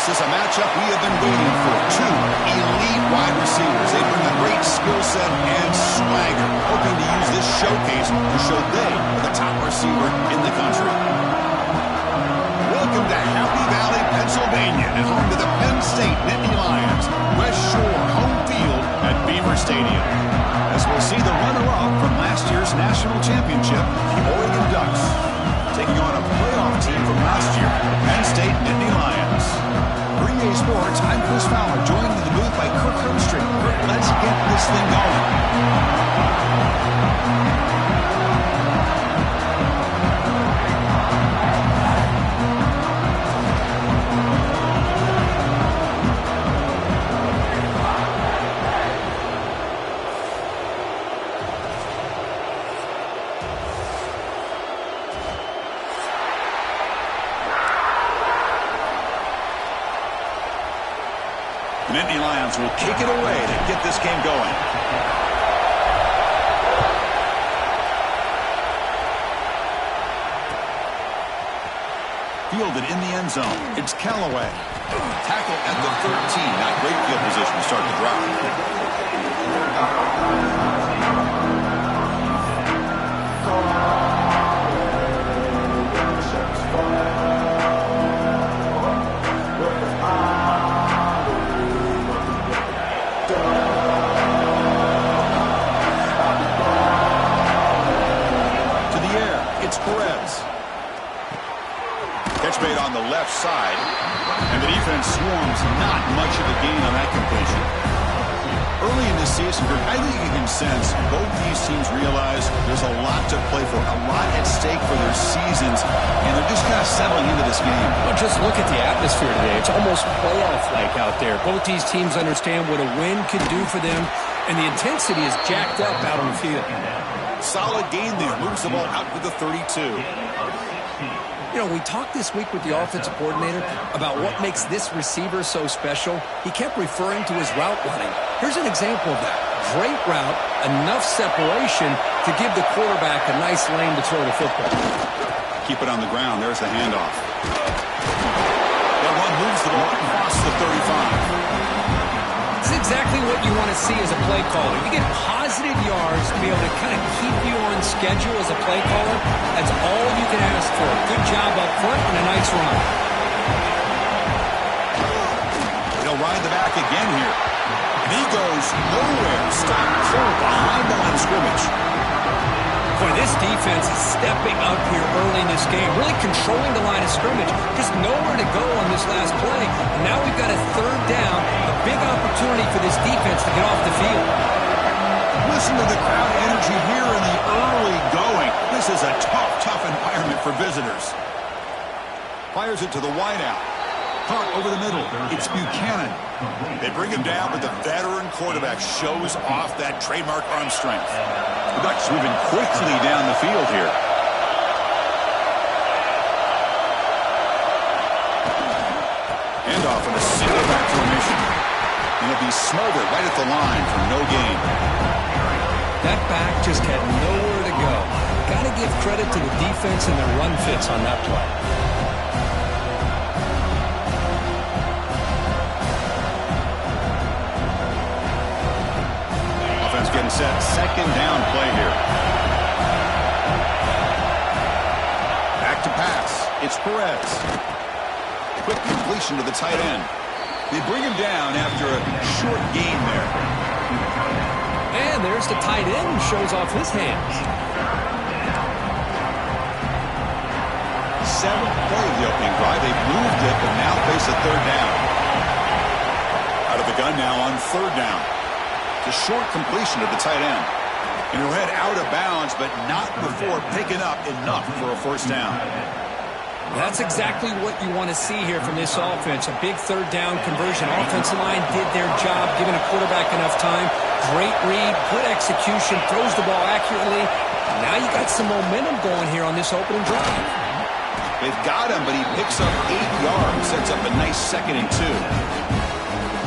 This is a matchup we have been waiting for. Two elite wide receivers. They bring a great skill set and swagger, hoping to use this showcase to show they are the top receiver in the country. Welcome to Happy Valley, Pennsylvania, and home to the Penn State Nittany Lions. West Shore home field at Beaver Stadium. As we'll see the runner-up from last year's national championship, the Oregon Ducks, taking on a playoff team from last year, the Penn State Nittany Lions. Green Bay Sports, I'm Chris Fowler, joined in the booth by Kirk Hermstreet. Kirk, let's get this thing going. The Nittany Lions will kick it away to get this game going. Fielded in the end zone. It's Callaway. Tackle at the 13. Not great field position to start the drive. Made on the left side, and the defense swarms. Not much of a gain on that completion. Early in this season, I think you can sense both these teams realize there's a lot to play for, a lot at stake for their seasons, and they're just kind of settling into this game. Well, just look at the atmosphere today. It's almost playoff-like out there. Both these teams understand what a win can do for them, and the intensity is jacked up out on the field. Solid gain there. Moves the ball out to the 32. You know, we talked this week with the offensive coordinator about what makes this receiver so special. He kept referring to his route running. Here's an example of that. Great route, enough separation to give the quarterback a nice lane to throw the football. Keep it on the ground. There's the handoff. That one moves the ball across the 35. This is exactly what you want to see as a play caller. You get positive yards to be able to kind of keep you on schedule as a play caller. That's all you can ask for. Good job up front and a nice run. He'll ride the back again here. And he goes nowhere. Stop cold behind the line of scrimmage. Boy, this defense is stepping up here early in this game, really controlling the line of scrimmage. Just nowhere to go on this last play. And now we've got a third down, a big opportunity for this defense to get off the field. Listen to the crowd energy here in the early going. This is a tough environment for visitors. Fires it to the wideout. Caught over the middle. It's Buchanan. They bring him down, but the veteran quarterback shows off that trademark arm strength. The Ducks moving quickly down the field here. Handoff in a single back formation. And it'll be smothered right at the line for no gain. That back just had nowhere to go. Got to give credit to the defense and their run fits on that play. Offense getting set. Second down play here. Back to pass. It's Perez. Quick completion to the tight end. They bring him down after a short gain there. And there's the tight end who shows off his hands. 7th play of the opening drive. They've moved it, but now face a third down. Out of the gun now on third down. The short completion to the tight end. And he'll head out of bounds, but not before picking up enough for a first down. That's exactly what you want to see here from this offense. A big third down conversion. Offensive line did their job, giving a quarterback enough time. Great read, good execution, throws the ball accurately. Now you got some momentum going here on this opening drive. They've got him, but he picks up 8 yards, sets up a nice 2nd and 2.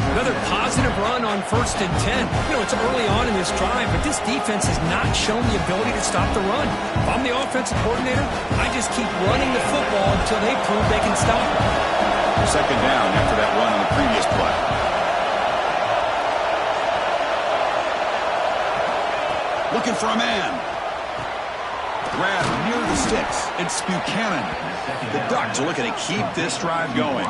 Another positive run on 1st and 10. You know, it's early on in this drive, but this defense has not shown the ability to stop the run. If I'm the offensive coordinator, I just keep running the football until they prove they can stop it. Second down after that run on the previous play. Looking for a man. Grab near the sticks. It's Buchanan. The Ducks are looking to keep this drive going.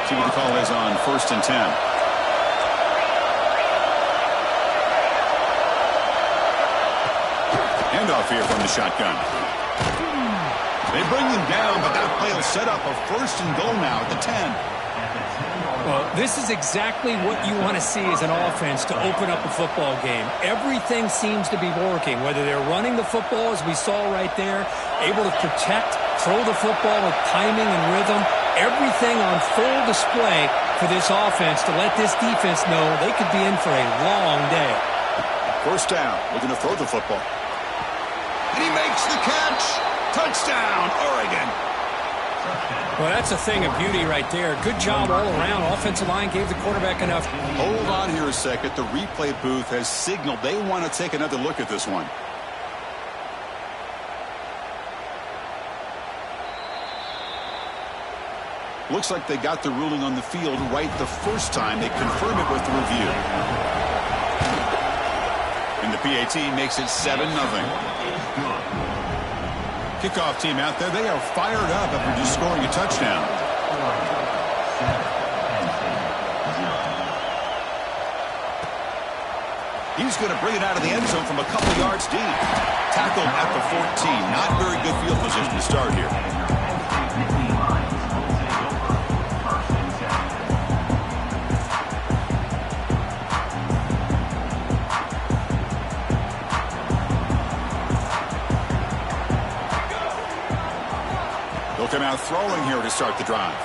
See what the call is on 1st and 10. Handoff here from the shotgun. They bring him down, but that play will set up a 1st and goal now at the 10. Well, this is exactly what you want to see as an offense to open up a football game. Everything seems to be working, whether they're running the football, as we saw right there, able to protect, throw the football with timing and rhythm, everything on full display for this offense to let this defense know they could be in for a long day. 1st down, looking to throw the football. And he makes the catch. Touchdown, Oregon. Well, that's a thing of beauty right there. Good job all around. Offensive line gave the quarterback enough. Hold on here a second. The replay booth has signaled they want to take another look at this one. Looks like they got the ruling on the field right the first time. They confirm it with the review. And the PAT makes it 7-0. Kickoff team out there, they are fired up after just scoring a touchdown. He's going to bring it out of the end zone from a couple yards deep. Tackled at the 14. Not very good field position to start here. Come out throwing here to start the drive.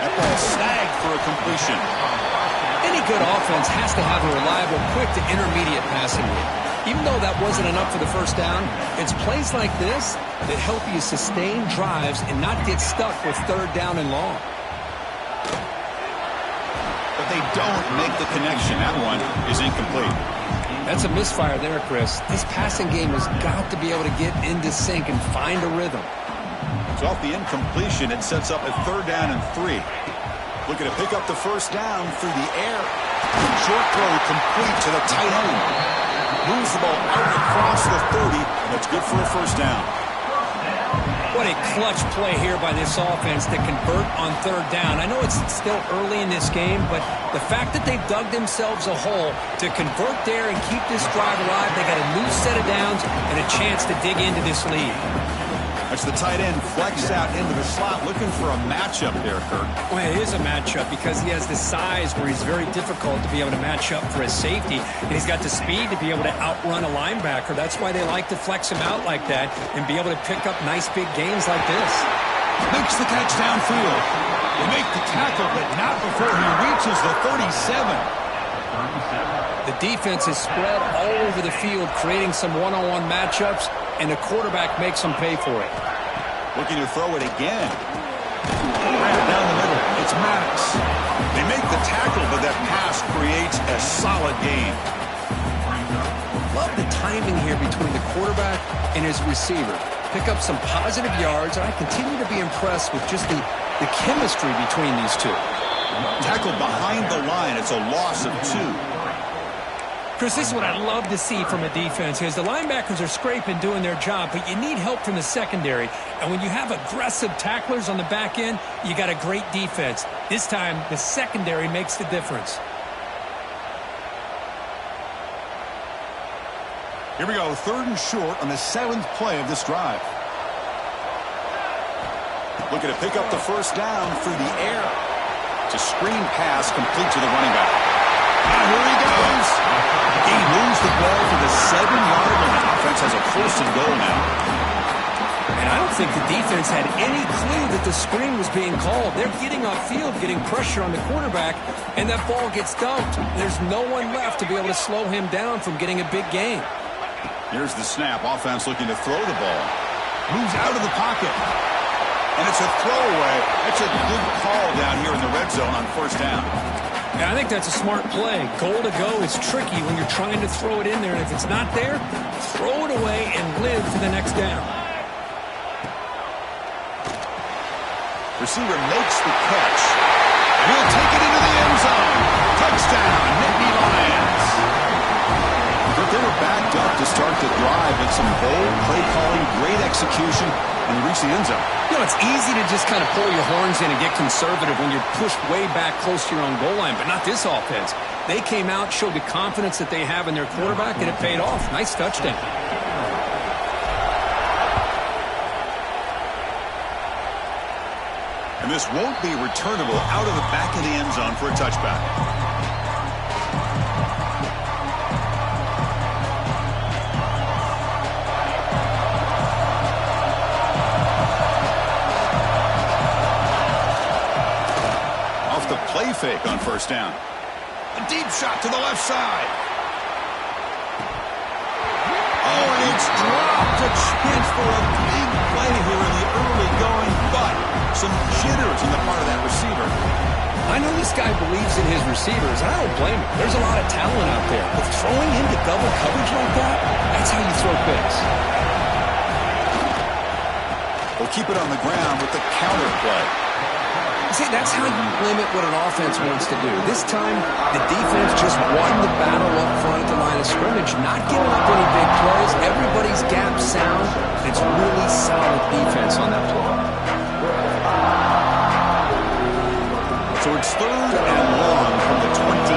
That ball snagged for a completion. Any good offense has to have a reliable, quick to intermediate passing game. Even though that wasn't enough for the 1st down, it's plays like this that help you sustain drives and not get stuck with 3rd down and long. But they don't make the connection. That one is incomplete. That's a misfire there, Chris. This passing game has got to be able to get into sync and find a rhythm. So off the incompletion, it sets up a 3rd down and 3. Looking to pick up the 1st down through the air. Short throw complete to the tight end. Moves the ball out across the 30. That's good for a 1st down. What a clutch play here by this offense to convert on 3rd down. I know it's still early in this game, but the fact that they've dug themselves a hole to convert there and keep this drive alive, they got a new set of downs and a chance to dig into this lead. That's the tight end flexed out into the slot, looking for a matchup there, Kurt. Well, it is a matchup because he has the size where he's very difficult to be able to match up for his safety, and he's got the speed to be able to outrun a linebacker. That's why they like to flex him out like that and be able to pick up nice big gains like this. Makes the catch downfield. They make the tackle, but not before he reaches the 37. The defense is spread all over the field, creating some one-on-one matchups, and the quarterback makes them pay for it. Looking to throw it again. Right down the middle. It's Maddox. They make the tackle, but that pass creates a solid gain. Love the timing here between the quarterback and his receiver. Pick up some positive yards, and I continue to be impressed with just the chemistry between these two. Tackled behind the line. It's a loss of 2. Chris, this is what I love to see from a defense is the linebackers are scraping, doing their job, but you need help from the secondary. And when you have aggressive tacklers on the back end, you got a great defense. This time, the secondary makes the difference. Here we go, 3rd and short on the 7th play of this drive. Looking to pick up the 1st down through the air. It's a screen pass complete to the running back. And here he goes. He moves the ball to the 7-yard line. Offense has a 1st and goal now. And I don't think the defense had any clue that the screen was being called. They're getting off field, getting pressure on the quarterback, and that ball gets dumped. There's no one left to be able to slow him down from getting a big gain. Here's the snap. Offense looking to throw the ball. Moves out of the pocket. And it's a throwaway. That's a good call down here in the red zone on 1st down. Yeah, I think that's a smart play. Goal to go is tricky when you're trying to throw it in there. And if it's not there, throw it away and live for the next down. Receiver makes the catch. And he'll take it into the end zone. Touchdown, Nittany Lions. But they were backed up to start the drive with some bold play calling, great execution, and they reached the end zone. You know, it's easy to just kind of pull your horns in and get conservative when you're pushed way back close to your own goal line, but not this offense. They came out, showed the confidence that they have in their quarterback, and it paid off. Nice touchdown. And this won't be returnable out of the back of the end zone for a touchback. Off the play fake on first down. A deep shot to the left side. Oh, and it's dropped. A chance for a big play here in the early going, but some jitters on the part of that receiver. I know this guy believes in his receivers. I don't blame him. There's a lot of talent out there. But throwing into double coverage like that, that's how you throw picks. We'll keep it on the ground with the counter play. See, that's how you limit what an offense wants to do. This time, the defense just won the battle up front at the line of scrimmage, not giving up any big plays. Everybody's gap sound. It's really solid defense on that play. So it's 3rd and long from the 29.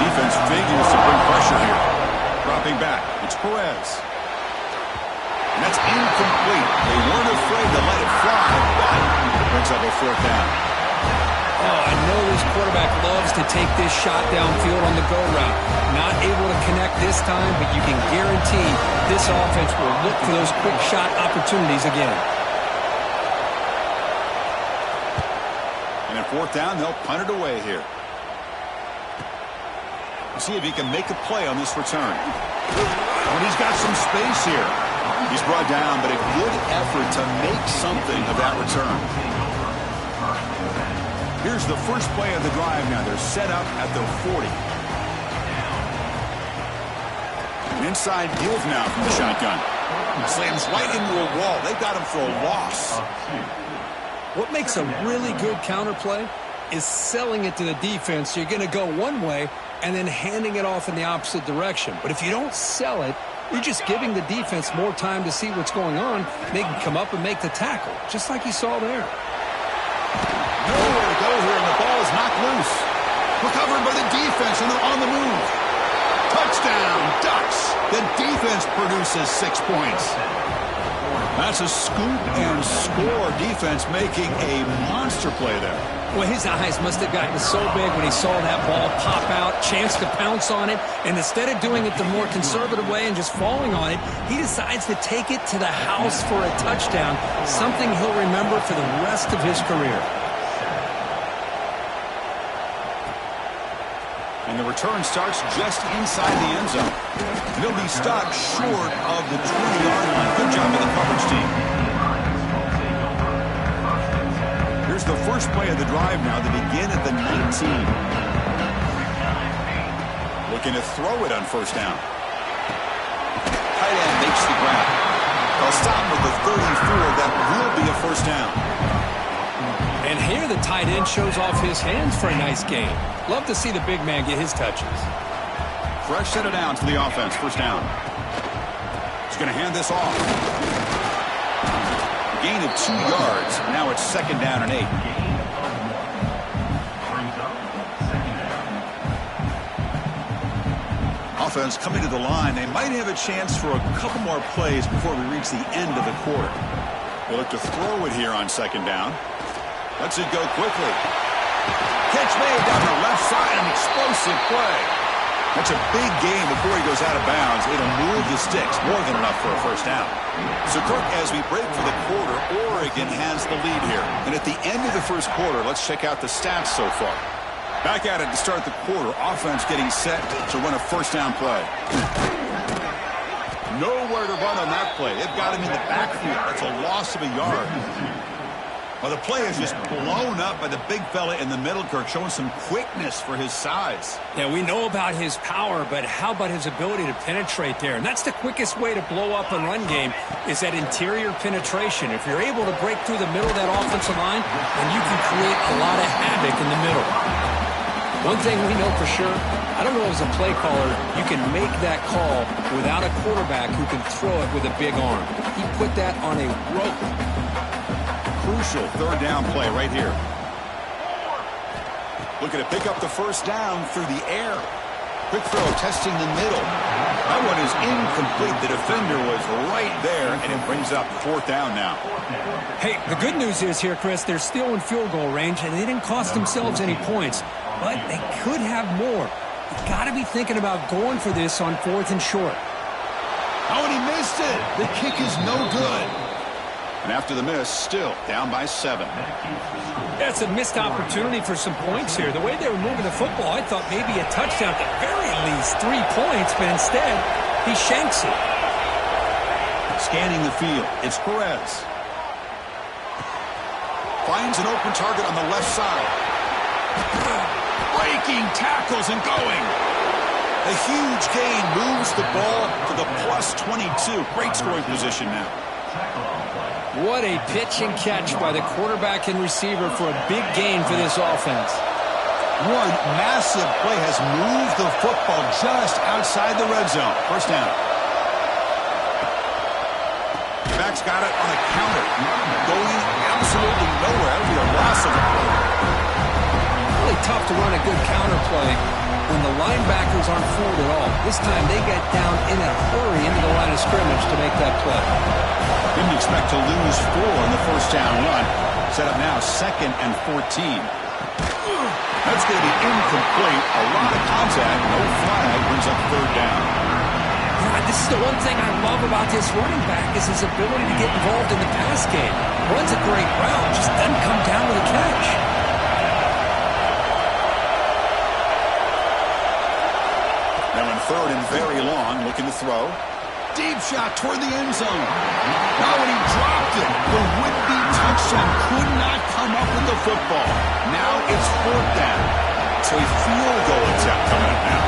Defense figures to bring pressure here. Dropping back, it's Perez. And that's incomplete. They weren't afraid to let it fly, but brings up a 4th down. Oh, I know this quarterback loves to take this shot downfield on the go route. Not able to connect this time, but you can guarantee this offense will look for those quick shot opportunities again. And at 4th down, they'll punt it away here. See if he can make a play on this return. And he's got some space here. He's brought down, but a good effort to make something of that return. Here's the first play of the drive now. They're set up at their 40. An inside give now from the shotgun. Slams right into a wall. They got him for a loss. What makes a really good counterplay is selling it to the defense. So you're going to go one way and then handing it off in the opposite direction. But if you don't sell it, you're just giving the defense more time to see what's going on. They can come up and make the tackle, just like you saw there. Nowhere to go here, and the ball is knocked loose. Recovered by the defense, and they're on the move. Touchdown, Ducks. The defense produces 6 points. That's a scoop and score. Defense making a monster play there. Well, his eyes must have gotten so big when he saw that ball pop out, chance to pounce on it, and instead of doing it the more conservative way and just falling on it, he decides to take it to the house for a touchdown, something he'll remember for the rest of his career. And the return starts just inside the end zone. He'll be stopped short of the 20-yard line. Good job of the coverage team. Here's the first play of the drive now. They begin at the 19. Looking to throw it on first down. Tight end makes the grab. They'll stop with the 34. That will be a first down. And here the tight end shows off his hands for a nice gain. Love to see the big man get his touches. Fresh set it down to the offense. First down. He's going to hand this off. Gain of 2 yards. Now it's 2nd down and 8. Offense coming to the line. They might have a chance for a couple more plays before we reach the end of the quarter. They look to throw it here on 2nd down. Lets it go quickly. Catch made down the left side. An explosive play. That's a big gain before he goes out of bounds. It'll move the sticks. More than enough for a first down. So, Kirk, as we break for the quarter, Oregon has the lead here. And at the end of the first quarter, let's check out the stats so far. Back at it to start the quarter. Offense getting set to run a first down play. Nowhere to run on that play. They've got him in the backfield. That's a loss of a yard. Well, the play is just blown up by the big fella in the middle, Kirk, showing some quickness for his size. Yeah, we know about his power, but how about his ability to penetrate there? And that's the quickest way to blow up a run game is that interior penetration. If you're able to break through the middle of that offensive line, then you can create a lot of havoc in the middle. One thing we know for sure, I don't know as a play caller, you can make that call without a quarterback who can throw it with a big arm. He put that on a rope. Crucial third down play right here. Looking to pick up the first down through the air. Quick throw testing the middle. That one is incomplete. The defender was right there, and it brings up fourth down now. Hey, the good news is here, Chris, they're still in field goal range, and they didn't cost themselves any points, but they could have more. You've got to be thinking about going for this on fourth and short. Oh, and he missed it. The kick is no good. And after the miss, still down by 7. That's a missed opportunity for some points here. The way they were moving the football, I thought maybe a touchdown, at the very least 3 points, but instead, he shanks it. Scanning the field, it's Perez. Finds an open target on the left side. Breaking tackles and going. A huge gain moves the ball to the plus 22. Great scoring position now. What a pitch and catch by the quarterback and receiver for a big gain for this offense. One massive play has moved the football just outside the red zone. First down. Back's got it on a counter. Going absolutely nowhere. That would be a loss of a play. Really tough to run a good counter play when the linebackers aren't fooled at all. This time they get down in a hurry into the line of scrimmage to make that play. Didn't expect to lose 4 on the first down run. Set up now 2nd and 14. That's going to be incomplete. A lot of contact. No flag. Brings up third down. Yeah, this is the one thing I love about this running back is his ability to get involved in the pass game. Runs a great route. Just doesn't come down with a catch. Now in third and very long. Looking to throw. Deep shot toward the end zone. Now when he dropped it, the would-be touchdown could not come up with the football. Now it's fourth down. So a field goal attempt coming up now.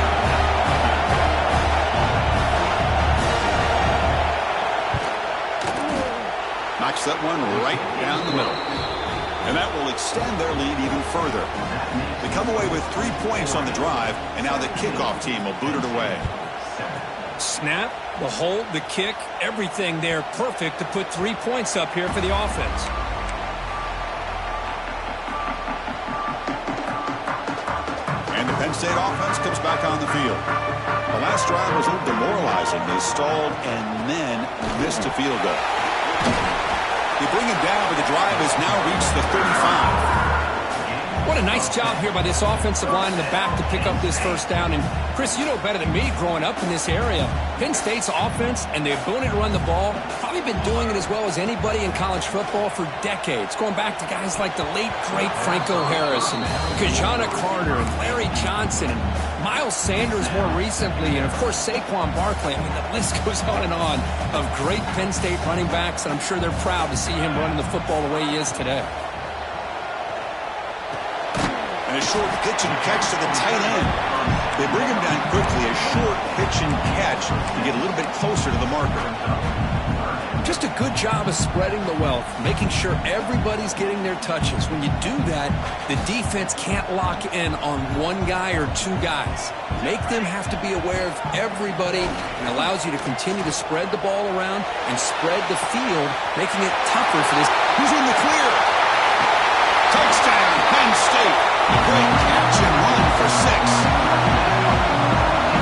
Knocks that one right down the middle. And that will extend their lead even further. They come away with 3 points on the drive, and now the kickoff team will boot it away. Snap, the hold, the kick, everything there perfect to put 3 points up here for the offense. And the Penn State offense comes back on the field. The last drive was a little demoralizing. They stalled and then missed a field goal. They bring him down, but the drive has now reached the 35. What a nice job here by this offensive line in the back to pick up this first down. And, Chris, you know better than me growing up in this area. Penn State's offense and the ability to run the ball probably been doing it as well as anybody in college football for decades. Going back to guys like the late, great Franco Harris and Kajana Carter and Larry Johnson and Miles Sanders more recently. And, of course, Saquon Barkley. I mean, the list goes on and on of great Penn State running backs. And I'm sure they're proud to see him running the football the way he is today. And a short pitch and catch to the tight end. They bring him down quickly. A short pitch and catch to get a little bit closer to the marker. Just a good job of spreading the wealth, making sure everybody's getting their touches. When you do that, the defense can't lock in on one guy or 2 guys. Make them have to be aware of everybody and allows you to continue to spread the ball around and spread the field, making it tougher for this. Who's in the clear? Touchdown, Penn State. Great catch and run for 6.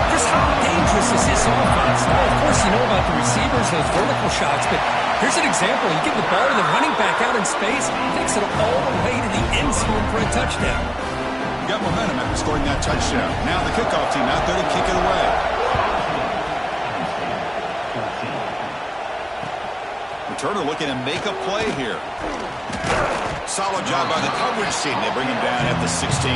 Chris, how dangerous is this offense? Well, of course, you know about the receivers, those vertical shots, but here's an example. You give the ball to the running back out in space, takes it all the way to the end zone for a touchdown. Got momentum after scoring that touchdown. Now the kickoff team out there to kick it away. Returner looking to make a play here. Solid job by the coverage team. They bring him down at the 16.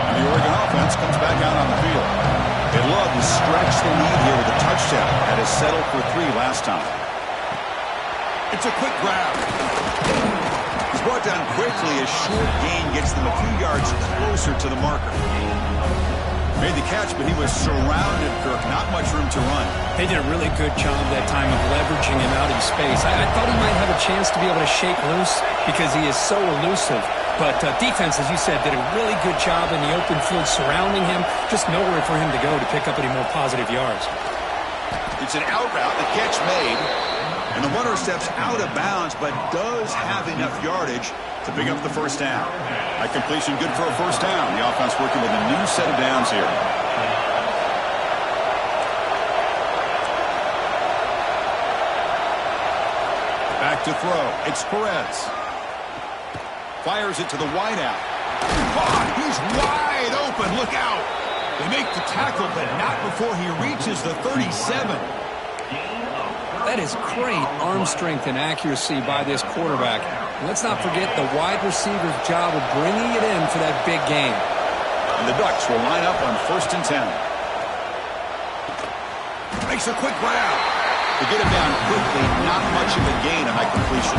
And the Oregon for 3 last time. It's a quick grab. He's brought down quickly. A short gain gets them a few yards closer to the marker. Made the catch, but he was surrounded, Kirk. Not much room to run. They did a really good job that time of leveraging him out in space. I thought he might have a chance to be able to shake loose because he is so elusive. But defense, as you said, did a really good job in the open field surrounding him. Just nowhere for him to go to pick up any more positive yards. It's an out route. The catch made. And the runner steps out of bounds, but does have enough yardage to pick up the first down. That completion good for a first down. The offense working with a new set of downs here. Back to throw. It's Perez. Fires it to the wideout. Oh, he's wide open. Look out. They make the tackle, but not before he reaches the 37. That is great arm strength and accuracy by this quarterback. And let's not forget the wide receiver's job of bringing it in for that big game. And the Ducks will line up on 1st and 10. Makes a quick grab. To get him down quickly, not much of a gain on that completion.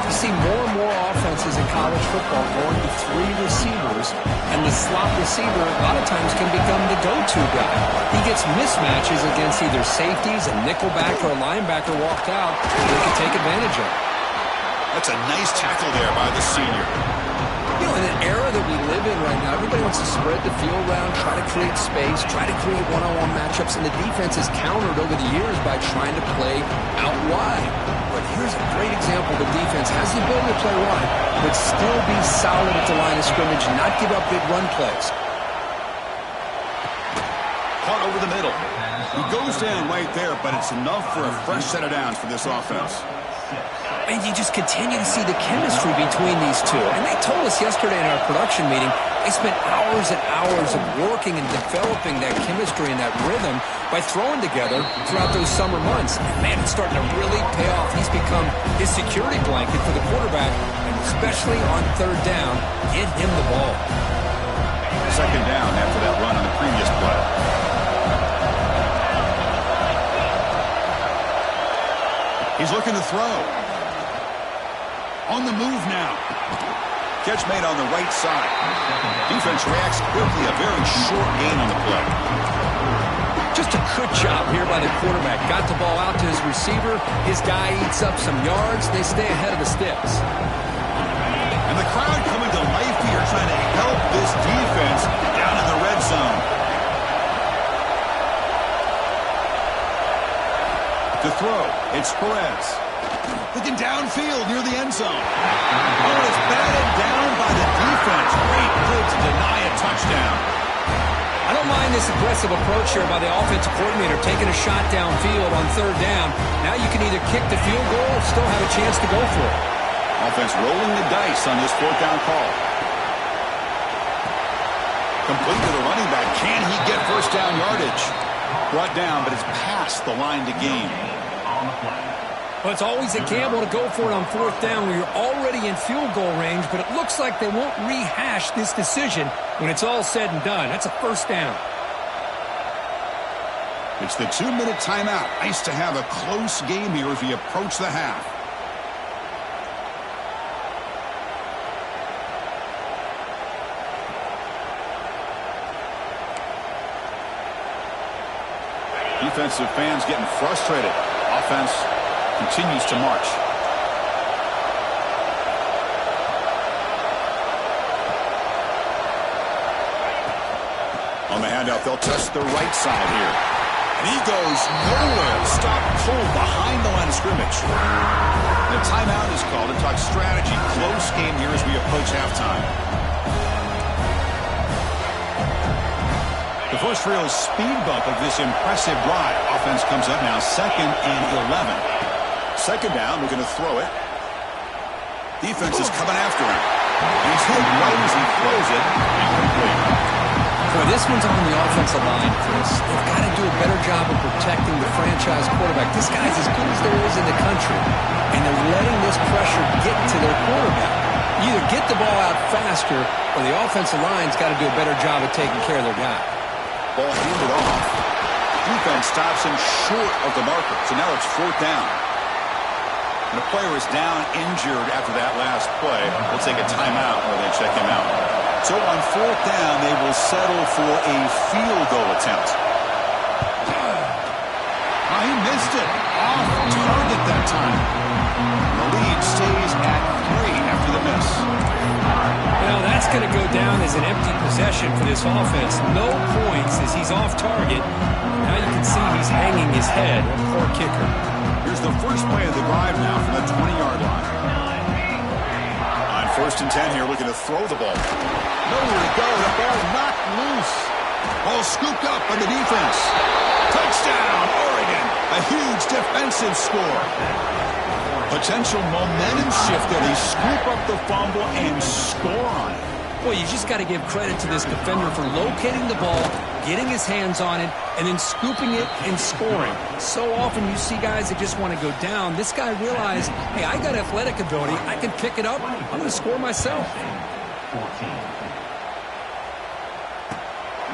You see more and more offenses in college football going to 3 receivers, and the slot receiver a lot of times can become the go-to guy. He gets mismatches against either safeties, a nickelback, or a linebacker walked out, and they can take advantage of it. That's a nice tackle there by the senior. You know, in an era that we live in right now, everybody wants to spread the field around, try to create space, try to create one-on-one matchups, and the defense is countered over the years by trying to play out wide. But here's a great example. The defense has the ability to play wide, but still be solid at the line of scrimmage and not give up big run plays. Caught over the middle. He goes down right there, but it's enough for a fresh set of downs for this offense. And you just continue to see the chemistry between these two. And they told us yesterday in our production meeting, they spent hours and hours of working and developing that chemistry and that rhythm by throwing together throughout those summer months. And man, it's starting to really pay off. He's become his security blanket for the quarterback, and especially on 3rd down, get him the ball. 2nd down after that run on the previous play. He's looking to throw. On the move now. Catch made on the right side. Defense reacts quickly. A very short gain on the play. Just a good job here by the quarterback. Got the ball out to his receiver. His guy eats up some yards. They stay ahead of the sticks. And the crowd coming to life here trying to help this defense down in the red zone. To throw, it's Perez. Looking downfield near the end zone. Oh, it's batted down by the defense. Great play to deny a touchdown. I don't mind this aggressive approach here by the offensive coordinator, taking a shot downfield on 3rd down. Now you can either kick the field goal or still have a chance to go for it. Offense rolling the dice on this 4th down call. Complete to the running back. Can he get first down yardage? Brought down, but it's past the line to gain. Well, it's always a gamble to go for it on 4th down where you're already in field goal range, but it looks like they won't rehash this decision when it's all said and done. That's a first down. It's the 2-minute timeout. Nice to have a close game here as we approach the half. Defensive fans getting frustrated. Offense continues to march. On the handout, they'll test the right side here. And he goes nowhere. Stop cold behind the line of scrimmage. And a timeout is called to talk strategy. Close game here as we approach halftime. The first real speed bump of this impressive drive. Offense comes up now 2nd and 11. 2nd down, looking to throw it. Defense is coming after him. And he's hit right as he throws it. Incomplete. Boy, this one's on the offensive line, Chris. They've got to do a better job of protecting the franchise quarterback. This guy's as good as there is in the country. And they're letting this pressure get to their quarterback. You either get the ball out faster, or the offensive line's got to do a better job of taking care of their guy. Ball handed off. defense stops him short of the marker. So now it's 4th down. And the player is down injured after that last play. We'll take a timeout while they check him out. So on 4th down, they will settle for a field goal attempt. He missed it. Off target that time. The lead stays at 3 after the miss. Well, that's going to go down as an empty possession for this offense. No points as he's off target. Now you can see he's hanging his head. A poor kicker. Here's the first play of the drive now from the 20-yard line. On 1st and 10 here, looking to throw the ball. Nowhere to go. The ball knocked loose. Ball scooped up by the defense. Touchdown, Oregon. A huge defensive score. Potential momentum shift there. They scoop up the fumble and score on it. Well, you just got to give credit to this defender for locating the ball, getting his hands on it, and then scooping it and scoring. So often you see guys that just want to go down. This guy realized, hey, I got athletic ability. I can pick it up. I'm going to score myself. 14.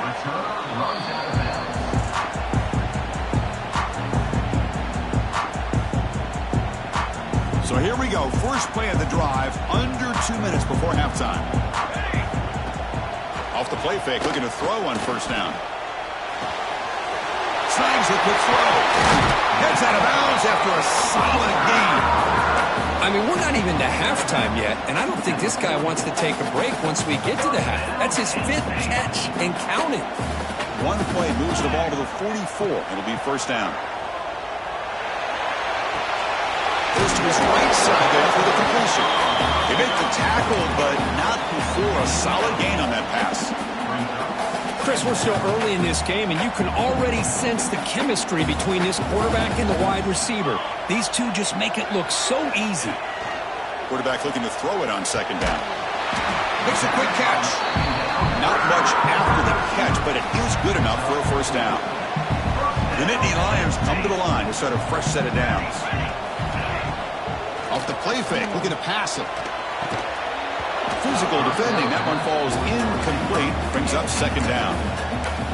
Return runs out of bounds. So here we go. First play of the drive, under 2 minutes before halftime. Off the play fake, looking to throw on 1st down. Slangs a quick throw. Heads out of bounds after a solid gain. I mean, we're not even to halftime yet, and I don't think this guy wants to take a break once we get to the half. That's his 5th catch and counting. One play moves the ball to the 44. It'll be 1st down. Goes to his right side there for the completion. He made the tackle, but not before a solid gain on that pass. Chris, we're still early in this game, and you can already sense the chemistry between this quarterback and the wide receiver. These two just make it look so easy. Quarterback looking to throw it on 2nd down. Makes a quick catch. Not much after the catch, but it is good enough for a 1st down. The Nittany Lions come to the line to start a fresh set of downs. Off the play fake, looking to pass it. Physical defending, that one falls incomplete, brings up 2nd down.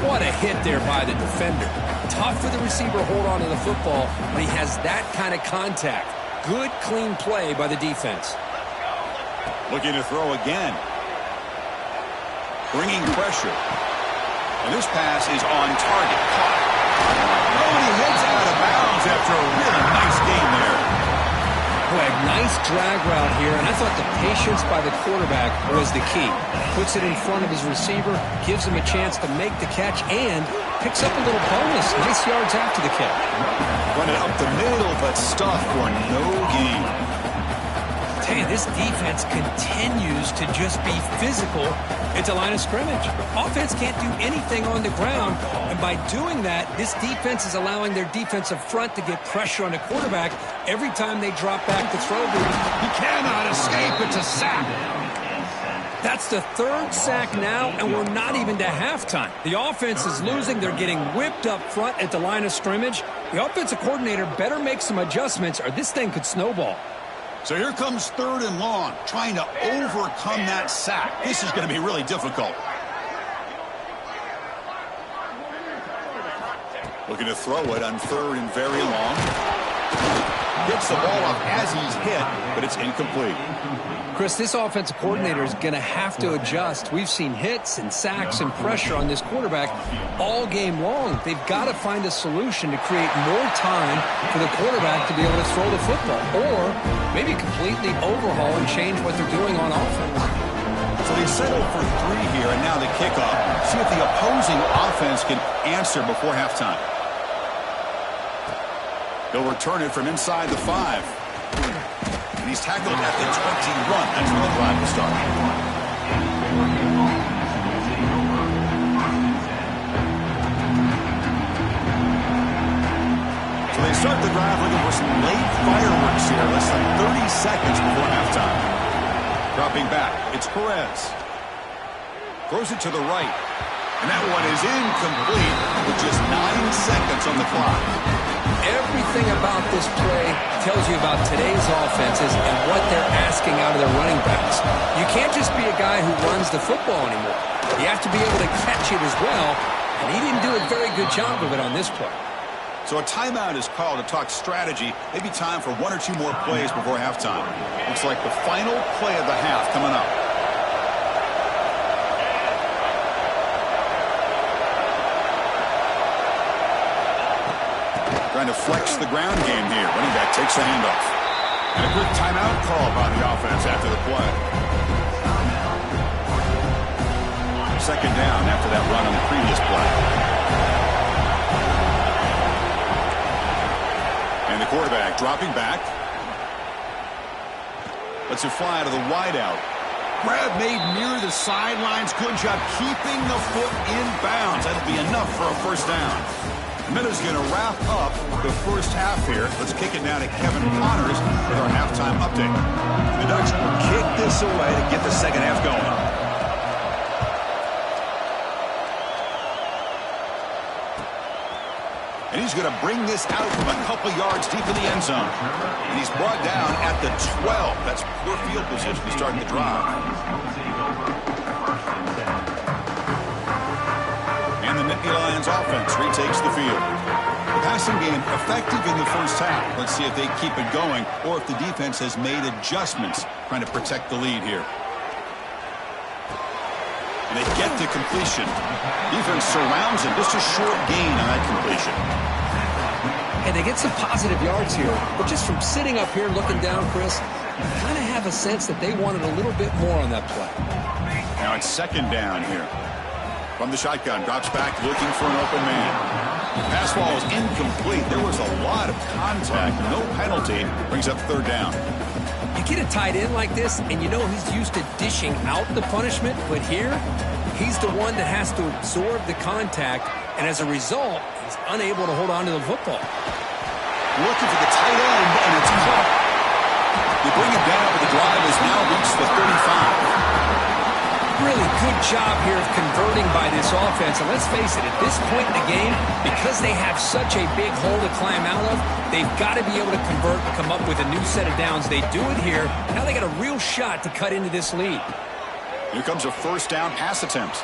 What a hit there by the defender. Tough for the receiver to hold on to the football when he has that kind of contact. Good, clean play by the defense. Looking to throw again. Bringing pressure. And this pass is on target. Caught. Oh, and he heads out of bounds after a really nice game there. Boy, nice drag route here, and I thought the patience by the quarterback was the key. Puts it in front of his receiver, gives him a chance to make the catch, and picks up a little bonus. Nice yards after the catch. Run it up the middle, but stuffed for no gain. I tell you, this defense continues to just be physical at the line of scrimmage. Offense can't do anything on the ground, and by doing that, this defense is allowing their defensive front to get pressure on the quarterback every time they drop back to throw. He cannot escape. It's a sack. That's the 3rd sack now, and we're not even to halftime. The offense is losing. They're getting whipped up front at the line of scrimmage. The offensive coordinator better make some adjustments, or this thing could snowball. So here comes 3rd and long, trying to overcome that sack. This is going to be really difficult. Looking to throw it on 3rd and very long. Gets the ball up as he's hit, but it's incomplete. Chris, this offensive coordinator is going to have to adjust. We've seen hits and sacks and pressure on this quarterback all game long. They've got to find a solution to create more time for the quarterback to be able to throw the football, or maybe completely overhaul and change what they're doing on offense. So they settle for 3 here, and now the kickoff. See if the opposing offense can answer before halftime. They'll return it from inside the 5. And he's tackled at the 21. That's where the drive will start. So they start the drive looking for some late fireworks here. Less than 30 seconds before halftime. Dropping back, it's Perez. Throws it to the right. And that one is incomplete with just 9 seconds on the clock. Everything about this play tells you about today's offenses and what they're asking out of their running backs. You can't just be a guy who runs the football anymore. You have to be able to catch it as well, and he didn't do a very good job of it on this play. So a timeout is called to talk strategy. Maybe time for one or two more plays before halftime. Looks like the final play of the half coming up. Trying to flex the ground game here. Running back takes the handoff. And a quick timeout call by the offense after the play. Second down after that run on the previous play. And the quarterback dropping back. Lets it fly out of the wideout. Grab made near the sidelines. Good job keeping the foot in bounds. That'll be enough for a first down. Minuta's going to wrap up the first half here. Let's kick it down to Kevin Connors with our halftime update. The Ducks will kick this away to get the second half going. And he's going to bring this out from a couple yards deep in the end zone. And he's brought down at the 12. That's poor field position to start the drive. And the Nittany Lions offense retakes the field. The passing game effective in the first half. Let's see if they keep it going or if the defense has made adjustments trying to protect the lead here. And they get to completion. Defense surrounds him. Just a short gain on that completion. And they get some positive yards here. But just from sitting up here looking down, Chris, you kind of have a sense that they wanted a little bit more on that play. Now it's second down here. From the shotgun, drops back looking for an open man. Pass ball is incomplete. There was a lot of contact. No penalty. Brings up third down. You get a tight end like this, and you know he's used to dishing out the punishment, but here, he's the one that has to absorb the contact, and as a result, he's unable to hold on to the football. Looking for the tight end, and it's caught. They bring it down, but the drive has now reached the 35. Really good job here of converting by this offense, and let's face it, at this point in the game, because they have such a big hole to climb out of, they've got to be able to convert and come up with a new set of downs. They do it here. Now they got a real shot to cut into this lead. Here comes a first down pass attempt.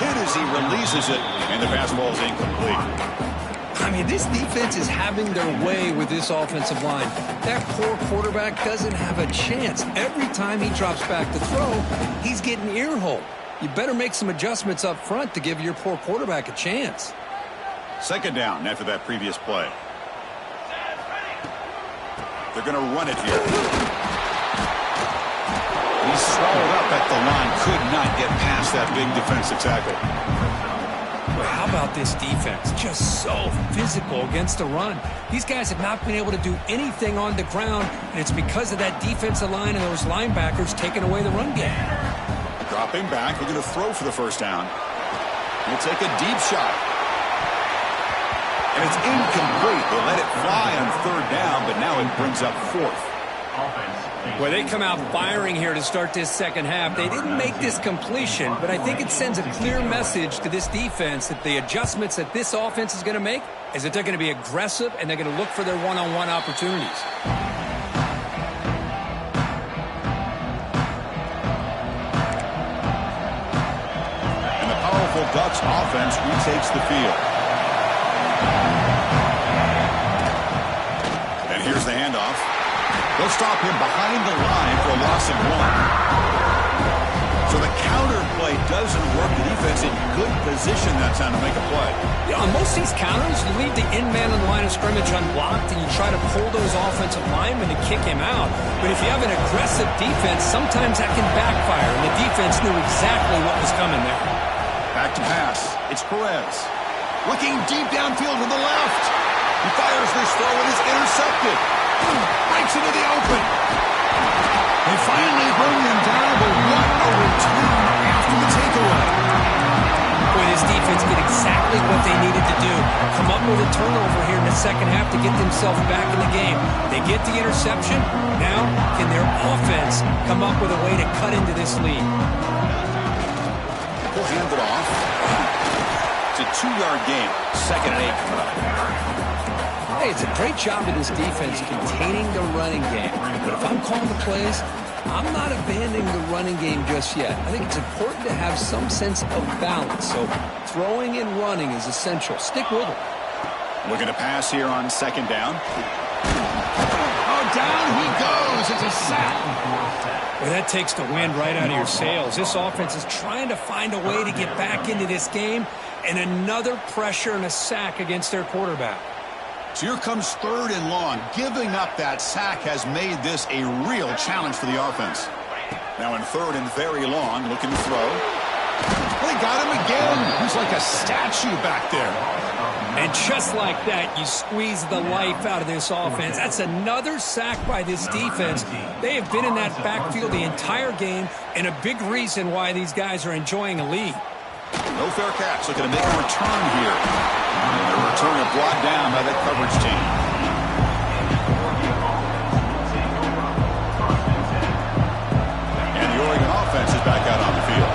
Hit as he releases it, and the pass ball is incomplete. I mean, this defense is having their way with this offensive line. That poor quarterback doesn't have a chance. Every time he drops back to throw, he's getting ear-hole. You better make some adjustments up front to give your poor quarterback a chance. Second down after that previous play. They're going to run it here. He's swallowed up at the line. Could not get past that big defensive tackle. How about this defense? Just so physical against the run. These guys have not been able to do anything on the ground, and it's because of that defensive line and those linebackers taking away the run game. Dropping back, looking to throw for the first down. He'll take a deep shot. And it's incomplete. They let it fly on third down, but now it brings up fourth. Well, they come out firing here to start this second half. They didn't make this completion, but I think it sends a clear message to this defense that the adjustments that this offense is going to make is that they're going to be aggressive and they're going to look for their one-on-one opportunities. And the powerful Ducks offense retakes the field. And here's the handoff. They'll stop him behind the line for a loss of one. So the counter play doesn't work. The defense in good position that time to make a play. You know, on most of these counters, you leave the in-man on the line of scrimmage unblocked and you try to pull those offensive linemen to kick him out. But if you have an aggressive defense, sometimes that can backfire, and the defense knew exactly what was coming there. Back to pass. It's Perez. Looking deep downfield to the left. He fires this throw and is intercepted. Breaks into the open. They finally bring him down, but what a return after the takeaway. Boy, this defense did exactly what they needed to do. Come up with a turnover here in the second half to get themselves back in the game. They get the interception. Now, can their offense come up with a way to cut into this lead? He'll hand it off. It's a 2-yard gain. Second and 8 coming up. Hey, it's a great job of this defense containing the running game. But if I'm calling the plays, I'm not abandoning the running game just yet. I think it's important to have some sense of balance. So throwing and running is essential. Stick with it. Looking to pass here on second down. Oh, down he goes. It's a sack. Well, that takes the wind right out of your sails. This offense is trying to find a way to get back into this game, and another pressure and a sack against their quarterback. So here comes third and long. Giving up that sack has made this a real challenge for the offense. Now in third and very long, looking to throw. They got him again. He's like a statue back there. And just like that, you squeeze the life out of this offense. That's another sack by this defense. They have been in that backfield the entire game, and a big reason why these guys are enjoying a lead. No fair catch. Looking to make a return here. The return is brought down by the coverage team. And the Oregon offense is back out on the field.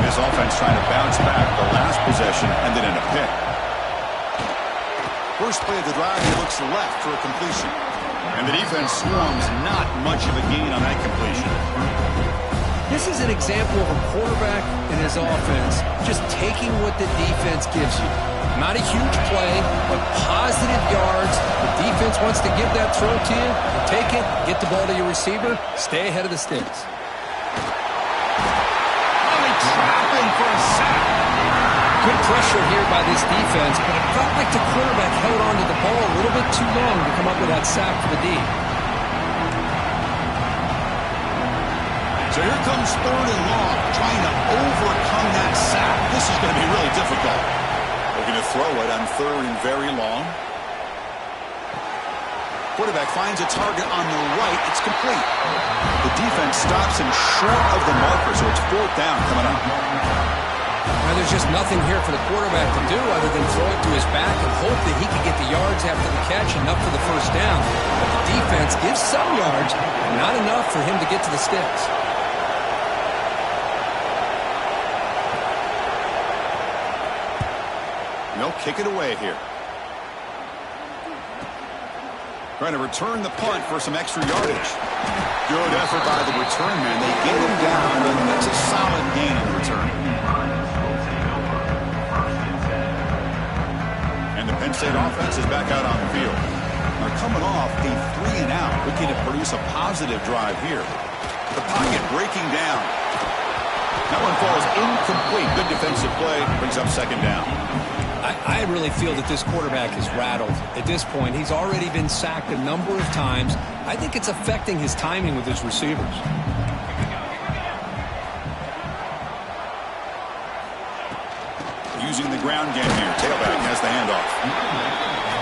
This offense trying to bounce back the last possession and then in a pick. First play of the drive, he looks left for a completion. And the defense swarms, not much of a gain on that completion. This is an example of a quarterback and his offense just taking what the defense gives you. Not a huge play, but positive yards. The defense wants to give that throw to you. You take it, get the ball to your receiver, stay ahead of the sticks. Only trapping for a sack. Good pressure here by this defense, but it felt like the quarterback held on to the ball a little bit too long to come up with that sack for the D. So here comes third and long, trying to overcome that sack. This is going to be really difficult. Looking to throw it on third and very long. Quarterback finds a target on the right. It's complete. The defense stops him short of the marker, so it's fourth down coming up. Now, there's just nothing here for the quarterback to do other than throw it to his back and hope that he can get the yards after the catch enough for the first down. But the defense gives some yards, not enough for him to get to the sticks. They'll kick it away here. Trying to return the punt for some extra yardage. Good effort by the return man. They get him down, and that's a solid gain in return. And the Penn State offense is back out on the field. They're coming off a 3-and-out, looking to produce a positive drive here. The pocket breaking down. That one falls incomplete. Good defensive play. Brings up second down. I really feel that this quarterback is rattled. At this point, he's already been sacked a number of times. I think it's affecting his timing with his receivers. Using the ground game here. Tailback has the handoff.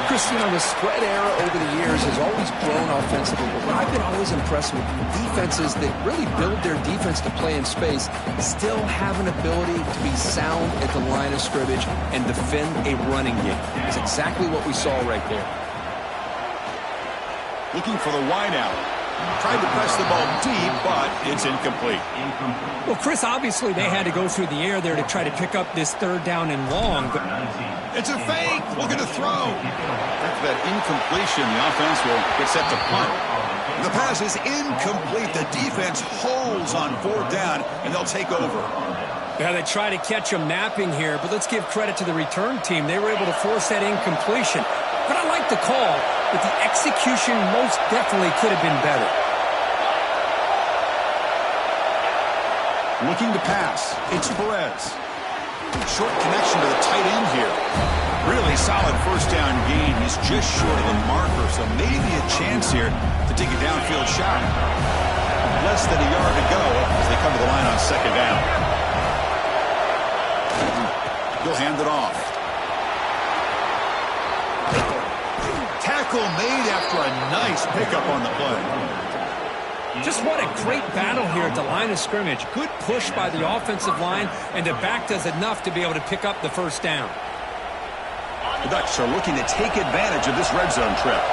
Christian, the spread era over the years has always grown offensively, but I've been always impressed with defenses that really build their defense to play in space, still have an ability to be sound at the line of scrimmage and defend a running game. It's exactly what we saw right there. Looking for the wideout. Tried to press the ball deep, but it's incomplete. Well, Chris, obviously they had to go through the air there to try to pick up this third down and long. But it's a fake. Looking to throw. After that incompletion, the offense will get set to punt. The pass is incomplete. The defense holds on fourth down, and they'll take over. Yeah, they try to catch him napping here, but let's give credit to the return team. They were able to force that incompletion. But I like the call, but the execution most definitely could have been better. Looking to pass. It's Perez. Short connection to the tight end here. Really solid first down gain. He's just short of the marker, so maybe a chance here to take a downfield shot. Less than a yard to go as they come to the line on second down. He'll hand it off. Tackle made after a nice pickup on the play. Just what a great battle here at the line of scrimmage. Good push by the offensive line, and the back does enough to be able to pick up the first down. The Ducks are looking to take advantage of this red zone trip.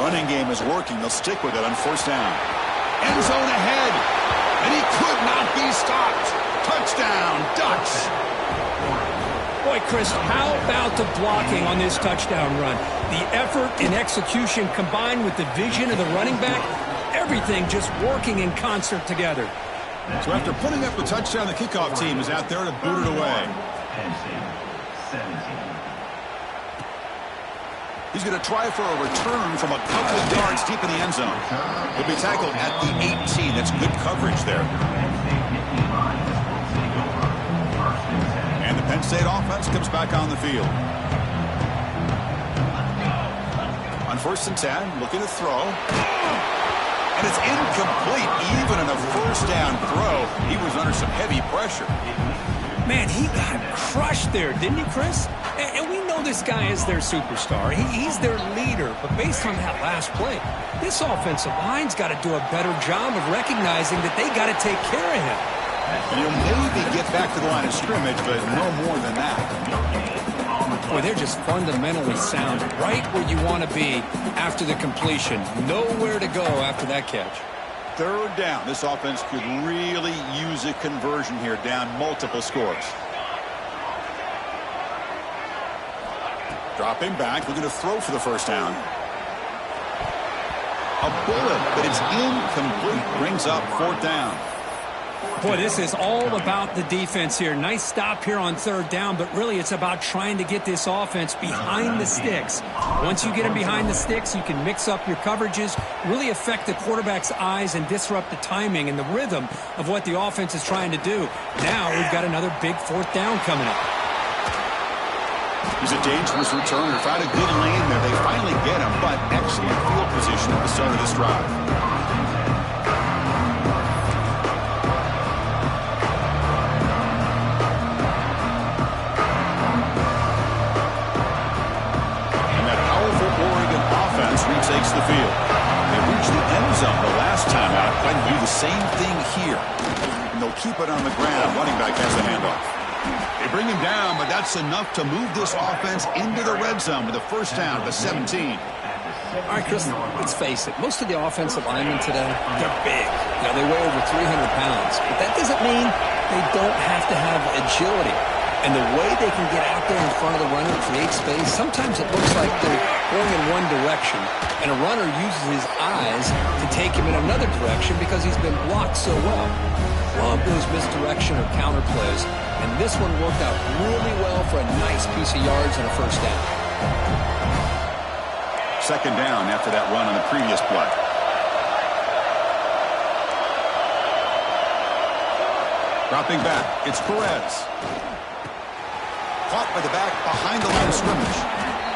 Running game is working. They'll stick with it on first down. End zone ahead, and he could not be stopped. Touchdown, Ducks. Boy, Chris, how about the blocking on this touchdown run? The effort and execution combined with the vision of the running back, everything just working in concert together. So after putting up the touchdown, the kickoff team is out there to boot it away. Penn State, 17. He's going to try for a return from a couple of yards deep in the end zone. He'll be tackled at the 18. That's good coverage there. And the Penn State offense comes back on the field. On 1st and 10, looking to throw. And it's incomplete. Even in a first down throw, he was under some heavy pressure. Man, he got crushed there, didn't he, Chris? And we know this guy is their superstar. He's their leader. But based on that last play, this offensive line's got to do a better job of recognizing that they got to take care of him. And he'll maybe get back to the line of scrimmage, but no more than that. Boy, they're just fundamentally sound, right where you want to be after the completion. Nowhere to go after that catch. 3rd down. This offense could really use a conversion here, down multiple scores. Dropping back, looking to throw for the 1st down. A bullet, but it's incomplete. Brings up 4th down. Boy, this is all about the defense here. Nice stop here on 3rd down, but really it's about trying to get this offense behind the sticks. Once you get them behind the sticks, you can mix up your coverages, really affect the quarterback's eyes and disrupt the timing and the rhythm of what the offense is trying to do. Now we've got another big 4th down coming up. He's a dangerous returner. Found a good lane there. They finally get him, but excellent field position at the start of this drive. Retakes the field. They reached the end zone the last time out. Plan to do the same thing here. And they'll keep it on the ground. Running back has the handoff. They bring him down, but that's enough to move this offense into the red zone with a 1st down at the 17. All right, Chris, let's face it. Most of the offensive linemen today, they're big. They weigh over 300 pounds. But that doesn't mean they don't have to have agility. And the way they can get out there in front of the runner, create space, sometimes it looks like they're going in one direction, and a runner uses his eyes to take him in another direction because he's been blocked so well. Love those misdirection or counter plays, and this one worked out really well for a nice piece of yards and a 1st down. 2nd down after that run on the previous play. Dropping back, it's Perez. Caught by the back behind the line of scrimmage.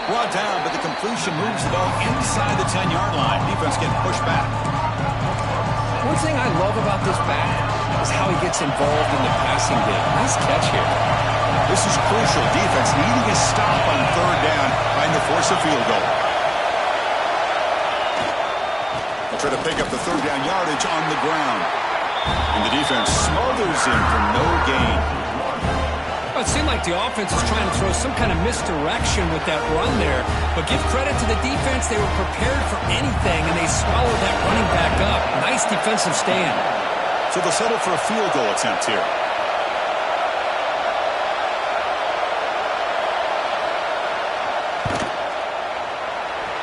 Brought down, but the completion moves the ball inside the 10-yard line. Defense getting pushed back. One thing I love about this back is how he gets involved in the passing game. Nice catch here. This is crucial. Defense needing a stop on 3rd down, trying to force a field goal. They'll try to pick up the 3rd down yardage on the ground. And the defense smothers him for no gain. It seemed like the offense was trying to throw some kind of misdirection with that run there. But give credit to the defense. They were prepared for anything, and they swallowed that running back up. Nice defensive stand. So they'll settle for a field goal attempt here.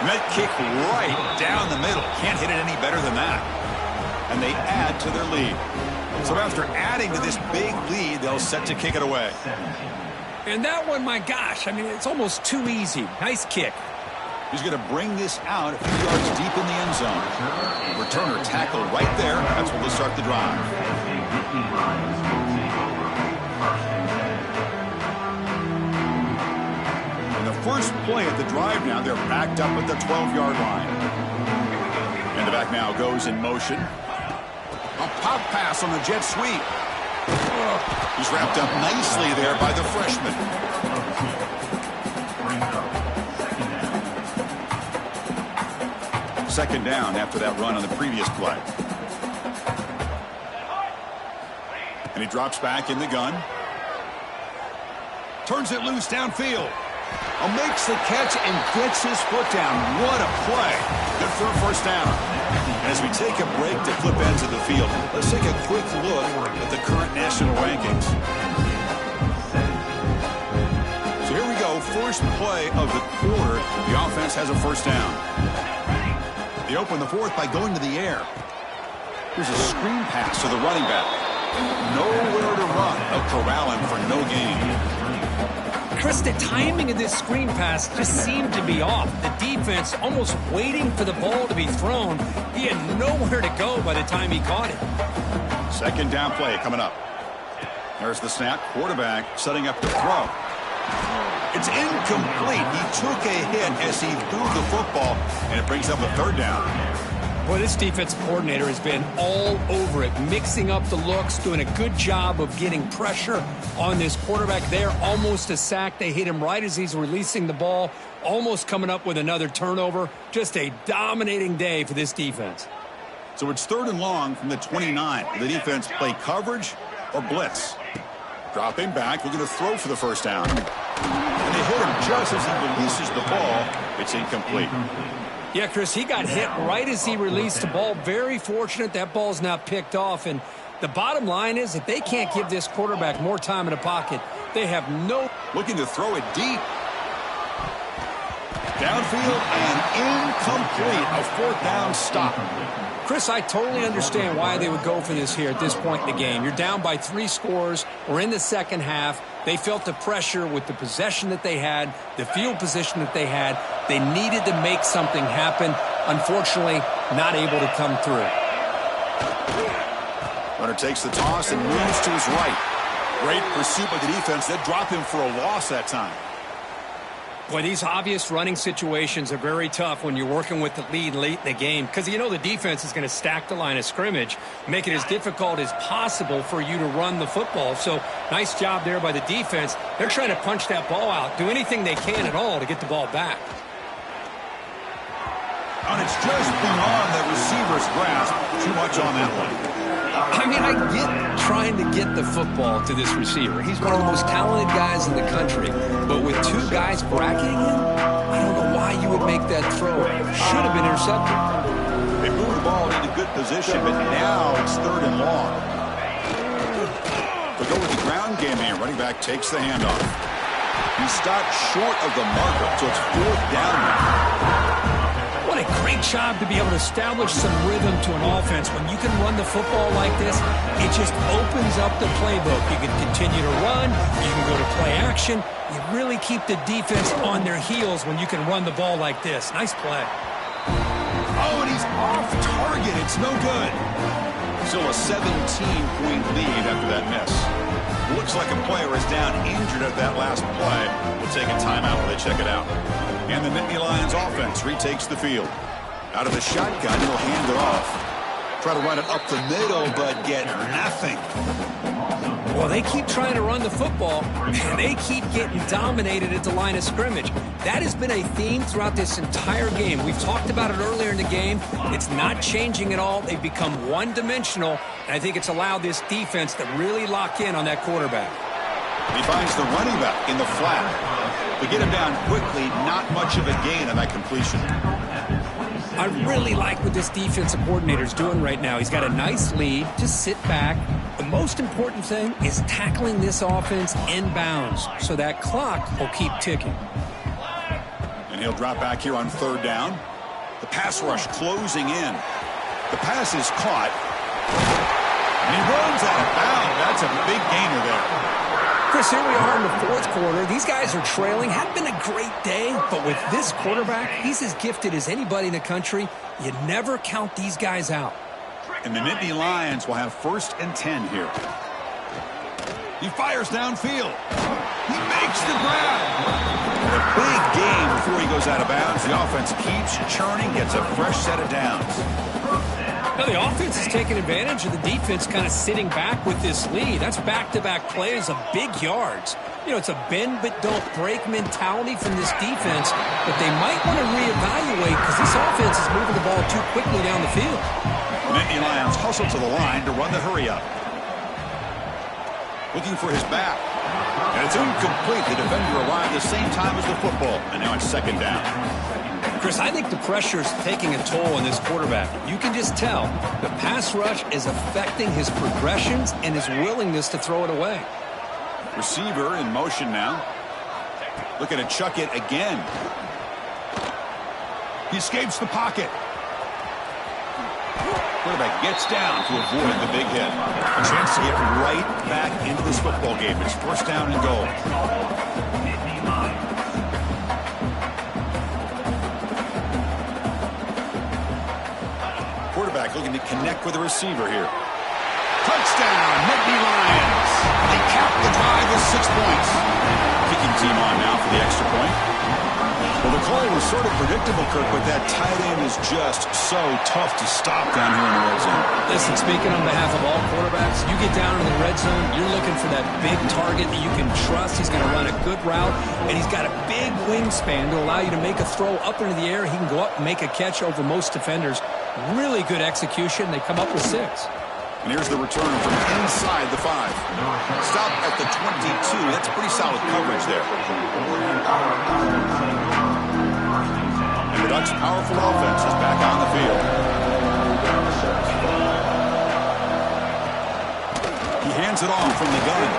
And that kick right down the middle. Can't hit it any better than that. And they add to their lead. So after adding to this big lead, they'll set to kick it away. And that one, my gosh, I mean, it's almost too easy. Nice kick. He's going to bring this out a few yards deep in the end zone. Returner tackled right there. That's where they'll start the drive. And the first play at the drive now, they're backed up at the 12-yard line. And the back now goes in motion. A pop pass on the jet sweep. He's wrapped up nicely there by the freshman. 2nd down after that run on the previous play. And he drops back in the gun. Turns it loose downfield. Makes the catch and gets his foot down. What a play. Good for a 1st down. And as we take a break to flip ends of the field, let's take a quick look at the current national rankings. first play of the quarter, the offense has a first down. They open the fourth by going to the air. Here's a screen pass to the running back. Nowhere to run. They'll corral him for no gain. Chris, the timing of this screen pass just seemed to be off. The defense almost waiting for the ball to be thrown. He had nowhere to go by the time he caught it. Second down play coming up. There's the snap. Quarterback setting up to throw. It's incomplete. He took a hit as he threw the football, and it brings up a third down. Boy, this defensive coordinator has been all over it, mixing up the looks, doing a good job of getting pressure on this quarterback there. Almost a sack. They hit him right as he's releasing the ball, almost coming up with another turnover. Just a dominating day for this defense. So it's third and long from the 29. Will the defense play coverage or blitz? Dropping back, looking to throw for the first down. And they hit him just as he releases the ball. It's incomplete. Yeah, Chris, he got hit right as he released the ball. Very fortunate that ball's now picked off. And the bottom line is, if they can't give this quarterback more time in the pocket, they have no... Looking to throw it deep. Downfield and incomplete. A fourth down stop. Chris, I totally understand why they would go for this here at this point in the game. You're down by 3 scores. We're in the second half. They felt the pressure with the possession that they had, the field position that they had. They needed to make something happen. Unfortunately, not able to come through. Runner takes the toss and moves to his right. Great pursuit by the defense. They drop him for a loss that time. Boy, these obvious running situations are very tough when you're working with the lead late in the game, because you know the defense is going to stack the line of scrimmage, make it as difficult as possible for you to run the football. So nice job there by the defense. They're trying to punch that ball out, do anything they can at all to get the ball back. And it's just beyond the receiver's grasp. Too much on that one. I mean, I get trying to get the football to this receiver. He's one of the most talented guys in the country. But with 2 guys bracketing him, I don't know why you would make that throw. Should have been intercepted. They move the ball into good position, but now it's third and long. They'll go with the ground game here. Running back takes the handoff. He stopped short of the marker, so it's fourth down now. What a great job to be able to establish some rhythm to an offense. When you can run the football like this, it just opens up the playbook. You can continue to run. You can go to play action. You really keep the defense on their heels when you can run the ball like this. Nice play. Oh, and he's off target. It's no good. Still a 17-point lead after that miss. Looks like a player is down injured at that last play. We'll take a timeout while they check it out. And the Nittany Lions offense retakes the field. Out of the shotgun, he'll hand it off. Try to run it up the middle, but get nothing. Well, they keep trying to run the football, and they keep getting dominated at the line of scrimmage. That has been a theme throughout this entire game. We've talked about it earlier in the game. It's not changing at all. They've become one-dimensional, and I think it's allowed this defense to really lock in on that quarterback. He finds the running back in the flat. We get him down quickly, not much of a gain on that completion. I really like what this defensive coordinator is doing right now. He's got a nice lead. Just sit back. The most important thing is tackling this offense inbounds so that clock will keep ticking. And he'll drop back here on third down. The pass rush closing in. The pass is caught. And he runs out of bounds. That's a big gainer there. Chris, here we are in the fourth quarter. These guys are trailing. Hadn't been a great day, but with this quarterback, he's as gifted as anybody in the country. You never count these guys out. And the Nittany Lions will have 1st and 10 here. He fires downfield. He makes the grab. And a big game before he goes out of bounds. The offense keeps churning, gets a fresh set of downs. Now, the offense is taking advantage of the defense kind of sitting back with this lead. That's back-to-back plays of big yards. You know, it's a bend-but-don't-break mentality from this defense, but they might want to reevaluate because this offense is moving the ball too quickly down the field. The Nittany Lions hustle to the line to run the hurry-up. Looking for his back. And it's incomplete. The defender arrived the same time as the football, and now it's second down. Chris, I think the pressure is taking a toll on this quarterback. You can just tell the pass rush is affecting his progressions and his willingness to throw it away. Receiver in motion now. Looking to chuck it again. He escapes the pocket. Quarterback gets down to avoid the big hit. A chance to get right back into this football game. It's first down and goal. Quarterback looking to connect with the receiver here. Touchdown, Nittany Lions. They cap the drive with 6 points. Kicking team on now for the extra point. Well, the call was sort of predictable, Kirk, but that tight end is just so tough to stop down here in the red zone. Listen, speaking on behalf of all quarterbacks, you get down into the red zone, you're looking for that big target that you can trust. He's going to run a good route, and he's got a big wingspan to allow you to make a throw up into the air. He can go up and make a catch over most defenders. Really good execution. They come up with 6. And here's the return from inside the 5. Stop at the 22. That's pretty solid coverage there. And the Ducks' powerful offense is back on the field. He hands it off from the gun.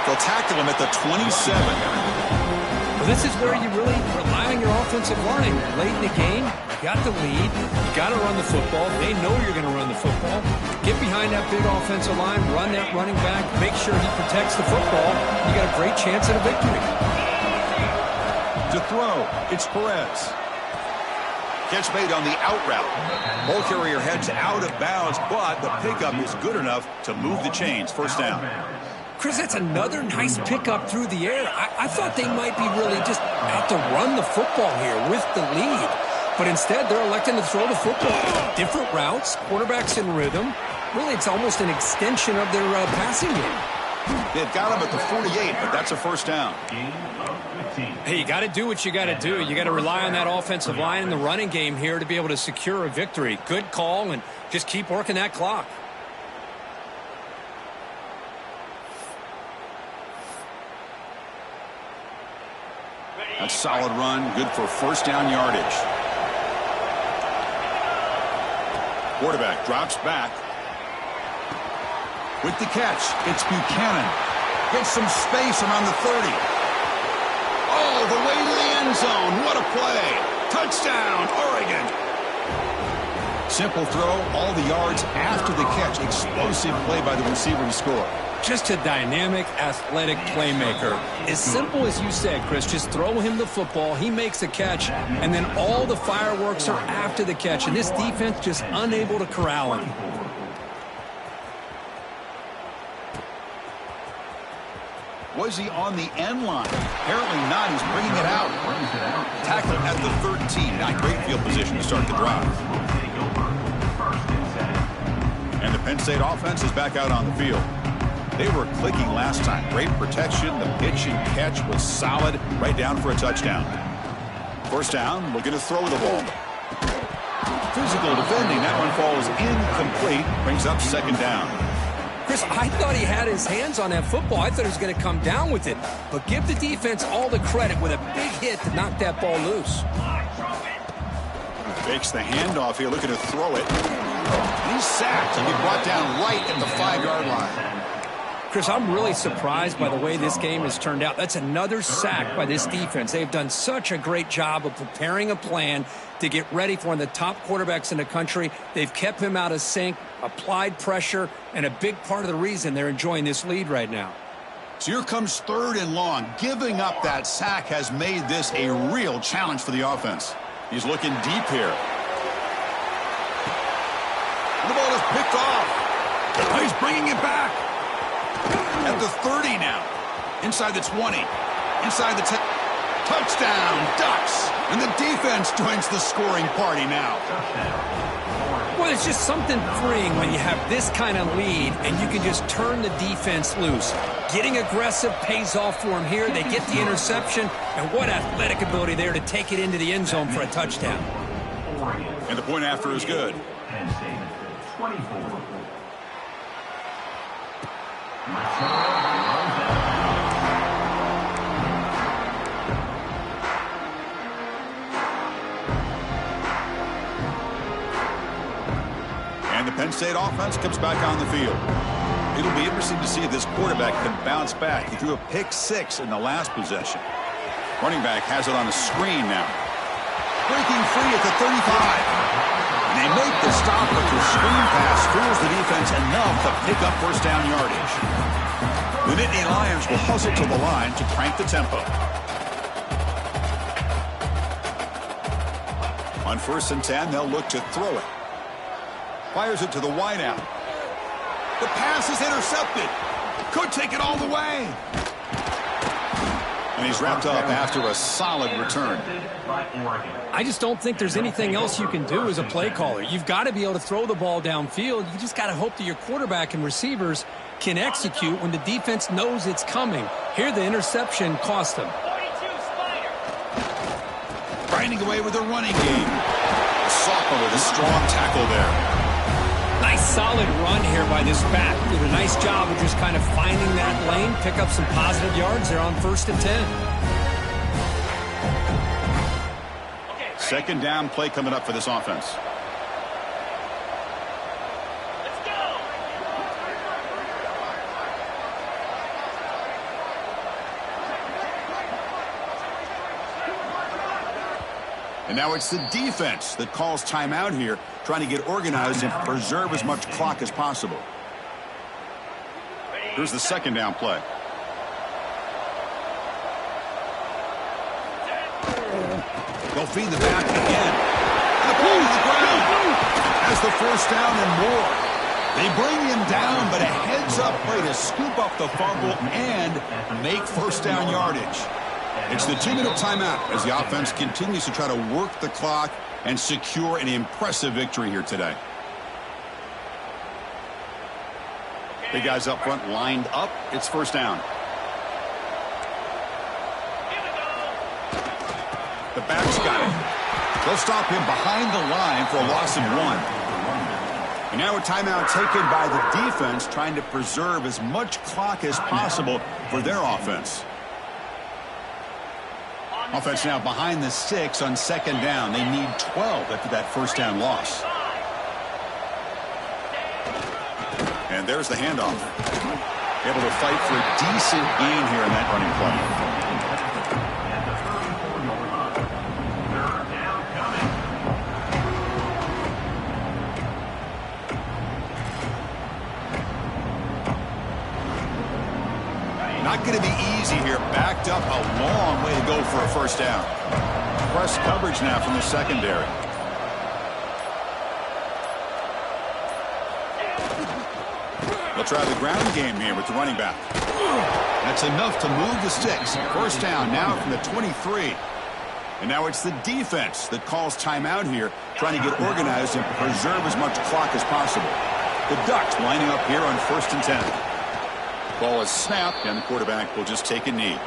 They'll tackle him at the 27. Well, this is where you really rely on your offensive line. Late in the game, you got the lead. You got to run the football. They know you're going to run the football. Get behind that big offensive line, run that running back, make sure he protects the football. You got a great chance at a victory. To throw, it's Perez. Catch made on the out route. Ball carrier heads out of bounds, but the pickup is good enough to move the chains. First down. Chris, that's another nice pickup through the air. I thought they might be really just out to run the football here with the lead. But instead, they're electing to throw the football. Different routes, quarterbacks in rhythm. Really, it's almost an extension of their passing game. They've got him at the 48, but that's a first down. Hey, you got to do what you got to do. You got to rely on that offensive line in the running game here to be able to secure a victory. Good call, and just keep working that clock. That's a solid run, good for first down yardage. Quarterback drops back. With the catch, it's Buchanan. Gets some space around the 30. Oh, the way to the end zone. What a play. Touchdown, Oregon. Simple throw, all the yards after the catch. Explosive play by the receiver to score. Just a dynamic, athletic playmaker. As simple as you said, Chris, just throw him the football, he makes a catch, and then all the fireworks are after the catch, and this defense just unable to corral him. Was he on the end line? Apparently not. He's bringing it out. Tackle at the 13. Not great field position to start the drive. And the Penn State offense is back out on the field. They were clicking last time. Great protection. The pitch and catch was solid. Right down for a touchdown. First down, looking to throw the ball. Physical defending. That one falls incomplete. Brings up second down. Chris, I thought he had his hands on that football. I thought he was going to come down with it. But give the defense all the credit with a big hit to knock that ball loose. Fakes the handoff here, looking to throw it. He's sacked and be brought down right at the 5-yard line. Chris, I'm really surprised by the way this game has turned out. That's another sack by this defense. They've done such a great job of preparing a plan to get ready for one of the top quarterbacks in the country. They've kept him out of sync, applied pressure, and a big part of the reason they're enjoying this lead right now. So here comes 3rd and long. Giving up that sack has made this a real challenge for the offense. He's looking deep here. The ball is picked off. He's bringing it back. At the 30 now. Inside the 20. Inside the 10. Touchdown, Ducks. And the defense joins the scoring party now. Well, it's just something freeing when you have this kind of lead and you can just turn the defense loose. Getting aggressive pays off for them here. They get the interception, and what athletic ability there to take it into the end zone for a touchdown. And the point after is good. Penn State, 24. And the Penn State offense comes back on the field. It'll be interesting to see if this quarterback can bounce back. He threw a pick 6 in the last possession. Running back has it on a screen now. Breaking free at the 35. And they make the stop, but the screen pass fools the defense enough to pick up first down yardage. The Nittany Lions will hustle to the line to crank the tempo. On 1st and 10, they'll look to throw it. Fires it to the wideout. The pass is intercepted. Could take it all the way. And he's wrapped up after a solid return. I just don't think there's anything else you can do as a play caller. You've got to be able to throw the ball downfield. You just got to hope that your quarterback and receivers can execute when the defense knows it's coming. Here, the interception cost them. Grinding away with the running game. Sophomore with a strong tackle there. Nice solid run here by this back. Did a nice job of just kind of finding that lane, pick up some positive yards there on 1st and 10. Second down play coming up for this offense. And now it's the defense that calls timeout here, trying to get organized and preserve as much clock as possible. Here's the second down play. They'll feed the back again. And the ball to the ground. Has the first down and more. They bring him down, but a heads-up play to scoop up the fumble and make first down yardage. It's the 2-minute timeout as the offense continues to try to work the clock and secure an impressive victory here today. Big guys up front lined up. It's first down. The back's got it. They'll stop him behind the line for a loss of 1. And now a timeout taken by the defense, trying to preserve as much clock as possible for their offense. Offense now behind the 6 on second down. They need 12 after that first down loss. And there's the handoff. Able to fight for a decent gain here in that running play. Not going to be easy here. Backed up a long way to go for a first down. Press coverage now from the secondary. They'll try the ground game here with the running back. That's enough to move the sticks. First down now from the 23. And now it's the defense that calls timeout here, trying to get organized and preserve as much clock as possible. The Ducks lining up here on 1st and 10. Ball is snapped, and the quarterback will just take a knee.